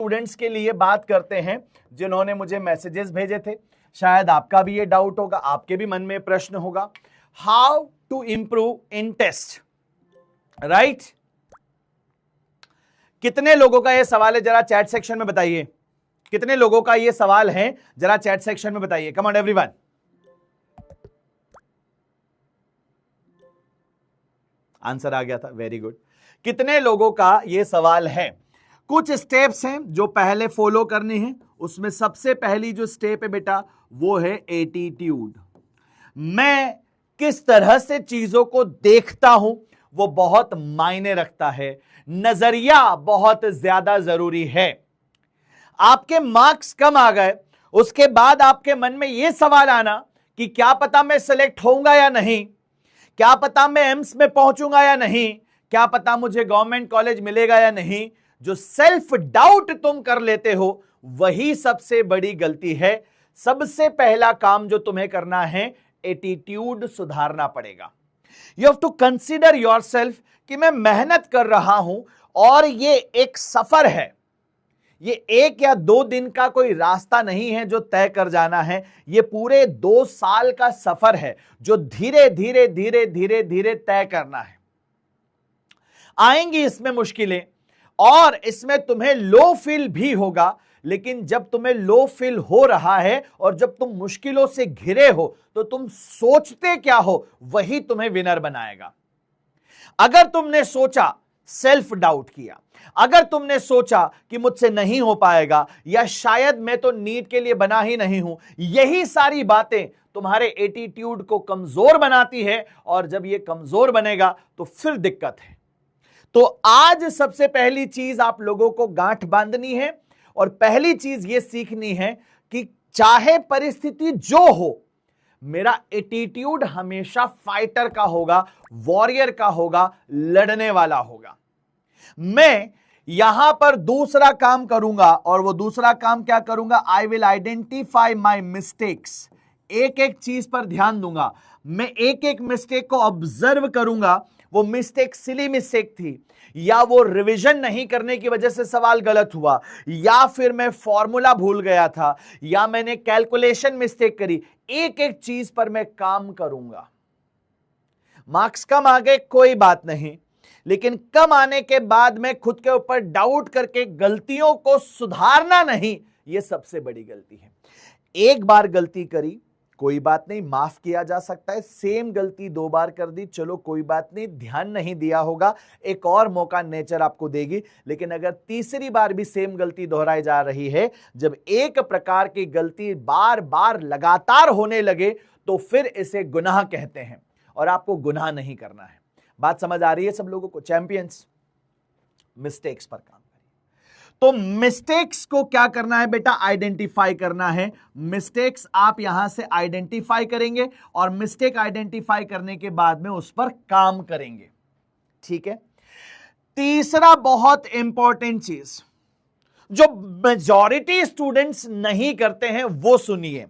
Students के लिए बात करते हैं जिन्होंने मुझे मैसेजेस भेजे थे। शायद आपका भी ये डाउट होगा, आपके भी मन में प्रश्न होगा, how to improve in test, right? कितने लोगों का ये सवाल है जरा चैट सेक्शन में बताइए। कितने लोगों का ये सवाल है जरा चैट सेक्शन में बताइए। Come on everyone. आंसर आ गया था, वेरी गुड। कितने लोगों का ये सवाल है? कुछ स्टेप्स हैं जो पहले फॉलो करने हैं। उसमें सबसे पहली जो स्टेप है बेटा वो है एटीट्यूड। मैं किस तरह से चीजों को देखता हूं वो बहुत मायने रखता है। नजरिया बहुत ज्यादा जरूरी है। आपके मार्क्स कम आ गए, उसके बाद आपके मन में यह सवाल आना कि क्या पता मैं सिलेक्ट होऊंगा या नहीं, क्या पता मैं एम्स में पहुंचूंगा या नहीं, क्या पता मुझे गवर्नमेंट कॉलेज मिलेगा या नहीं। जो सेल्फ डाउट तुम कर लेते हो वही सबसे बड़ी गलती है। सबसे पहला काम जो तुम्हें करना है, एटीट्यूड सुधारना पड़ेगा। You have to consider yourself कि मैं मेहनत कर रहा हूं और ये एक सफर है। ये 1 या 2 दिन का कोई रास्ता नहीं है जो तय कर जाना है। ये पूरे 2 साल का सफर है जो धीरे धीरे धीरे धीरे धीरे तय करना है। आएंगी इसमें मुश्किलें और इसमें तुम्हें लो फील भी होगा, लेकिन जब तुम्हें लो फील हो रहा है और जब तुम मुश्किलों से घिरे हो तो तुम सोचते क्या हो वही तुम्हें विनर बनाएगा। अगर तुमने सोचा, सेल्फ डाउट किया, अगर तुमने सोचा कि मुझसे नहीं हो पाएगा या शायद मैं तो नीट के लिए बना ही नहीं हूं, यही सारी बातें तुम्हारे एटीट्यूड को कमजोर बनाती है और जब ये कमजोर बनेगा तो फिर दिक्कत है। तो आज सबसे पहली चीज आप लोगों को गांठ बांधनी है और पहली चीज ये सीखनी है कि चाहे परिस्थिति जो हो, मेरा एटीट्यूड हमेशा फाइटर का होगा, वॉरियर का होगा, लड़ने वाला होगा। मैं यहां पर दूसरा काम करूंगा और वो दूसरा काम क्या करूंगा? I will identify my mistakes. एक एक चीज पर ध्यान दूंगा। मैं एक एक मिस्टेक को ऑब्जर्व करूंगा। वो मिस्टेक सिली मिस्टेक थी या वो रिवीजन नहीं करने की वजह से सवाल गलत हुआ या फिर मैं फॉर्मूला भूल गया था या मैंने कैलकुलेशन मिस्टेक करी। एक एक चीज पर मैं काम करूंगा। मार्क्स कम आ गए कोई बात नहीं, लेकिन कम आने के बाद मैं खुद के ऊपर डाउट करके गलतियों को सुधारना नहीं, यह सबसे बड़ी गलती है। एक बार गलती करी कोई बात नहीं, माफ किया जा सकता है। सेम गलती 2 बार कर दी, चलो कोई बात नहीं, ध्यान नहीं दिया होगा, एक और मौका नेचर आपको देगी। लेकिन अगर तीसरी बार भी सेम गलती दोहराई जा रही है, जब एक प्रकार की गलती बार बार लगातार होने लगे तो फिर इसे गुनाह कहते हैं और आपको गुनाह नहीं करना है। बात समझ आ रही है सब लोगों को? चैंपियंस, मिस्टेक्स पर काम। तो मिस्टेक्स को क्या करना है बेटा? आइडेंटिफाई करना है। मिस्टेक्स आप यहां से आइडेंटिफाई करेंगे और मिस्टेक आइडेंटिफाई करने के बाद में उस पर काम करेंगे, ठीक है? तीसरा बहुत इंपॉर्टेंट चीज जो मेजॉरिटी स्टूडेंट्स नहीं करते हैं वो सुनिए।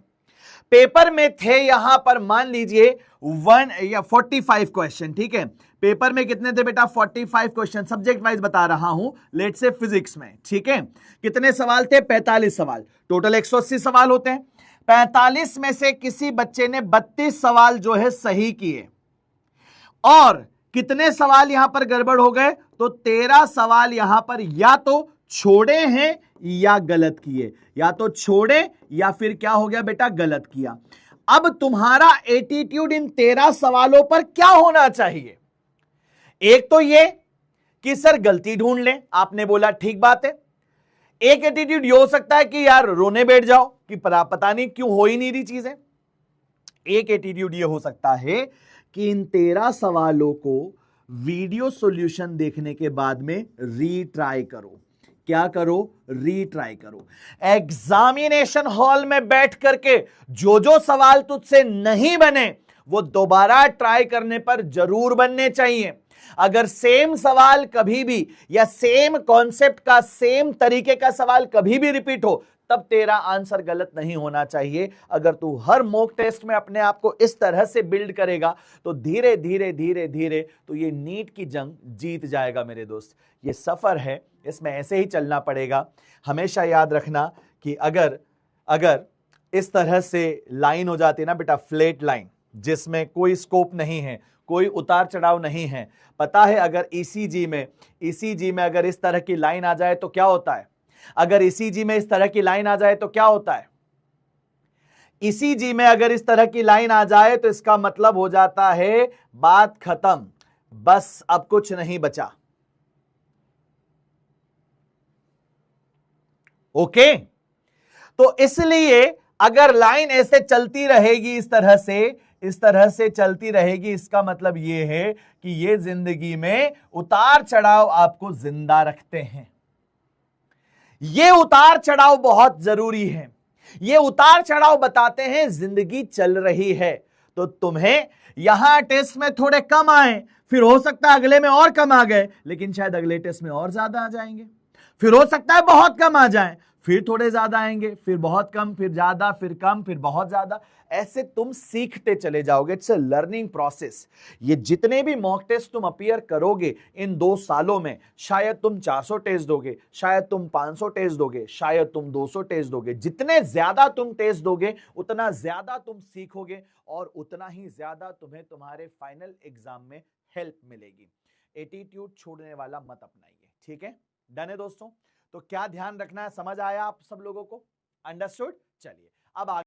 पेपर में थे यहां पर मान लीजिए 1 या 45 क्वेश्चन, ठीक है? पेपर में कितने थे बेटा? 45 क्वेश्चन, सब्जेक्ट वाइज बता रहा हूं, लेट से फिजिक्स में, ठीक है? कितने सवाल थे? 45 सवाल। टोटल 180 सवाल होते हैं। 45 में से किसी बच्चे ने 32 सवाल जो है सही किए और कितने सवाल यहां पर गड़बड़ हो गए? तो 13 सवाल यहां पर या तो छोड़े हैं या गलत किए, या तो छोड़े या फिर क्या हो गया बेटा? गलत किया। अब तुम्हारा एटीट्यूड इन 13 सवालों पर क्या होना चाहिए? एक तो ये कि सर गलती ढूंढ लें, आपने बोला ठीक बात है। एक एटीट्यूड ये हो सकता है कि यार रोने बैठ जाओ कि पता नहीं क्यों हो ही नहीं रही चीजें। एक एटीट्यूड ये हो सकता है कि इन 13 सवालों को वीडियो सॉल्यूशन देखने के बाद में रीट्राई करो। क्या करो? रीट्राई करो। एग्जामिनेशन हॉल में बैठ करके जो सवाल तुझसे नहीं बने वो दोबारा ट्राई करने पर जरूर बनने चाहिए। अगर सेम सवाल कभी भी या सेम कॉन्सेप्ट का सेम तरीके का सवाल कभी भी रिपीट हो तब तेरा आंसर गलत नहीं होना चाहिए। अगर तू हर मॉक टेस्ट में अपने आप को इस तरह से बिल्ड करेगा तो धीरे धीरे धीरे धीरे तो ये नीट की जंग जीत जाएगा मेरे दोस्त। ये सफर है, इसमें ऐसे ही चलना पड़ेगा। हमेशा याद रखना कि अगर इस तरह से लाइन हो जाती है ना बेटा, फ्लैट लाइन, जिसमें कोई स्कोप नहीं है, कोई उतार चढ़ाव नहीं है, पता है अगर ईसीजी में अगर इस तरह की लाइन आ जाए तो क्या होता है? अगर ईसीजी में इस तरह की लाइन आ जाए तो क्या होता है? ईसीजी में अगर इस तरह की लाइन आ जाए तो इसका मतलब हो जाता है बात खत्म, बस अब कुछ नहीं बचा। ओके, तो इसलिए अगर लाइन ऐसे चलती रहेगी, इस तरह से चलती रहेगी, इसका मतलब यह है कि ये जिंदगी में उतार चढ़ाव आपको जिंदा रखते हैं। ये उतार चढ़ाव बहुत जरूरी है। ये उतार चढ़ाव बताते हैं जिंदगी चल रही है। तो तुम्हें यहां टेस्ट में थोड़े कम आए, फिर हो सकता है अगले में और कम आ गए, लेकिन शायद अगले टेस्ट में और ज्यादा आ जाएंगे। फिर हो सकता है बहुत कम आ जाएं, फिर थोड़े ज्यादा आएंगे, फिर बहुत कम, फिर ज्यादा, फिर कम, फिर बहुत ज्यादा। ऐसे तुम सीखते चले जाओगे। It's a learning process. ये जितने भी मॉक टेस्ट तुम अपीयर करोगे इन 2 सालों में, शायद तुम 400 टेस्ट दोगे, शायद तुम 500 टेस्ट दोगे, शायद तुम 200 टेस्ट दोगे। जितने ज्यादा तुम टेस्ट दोगे उतना ज्यादा तुम सीखोगे और उतना ही ज्यादा तुम्हें तुम्हारे फाइनल एग्जाम में हेल्प मिलेगी। एटीट्यूड छोड़ने वाला मत अपनाइए, ठीक है? डन है दोस्तों? तो क्या ध्यान रखना है, समझ आया आप सब लोगों को? अंडरस्टूड? चलिए अब आगे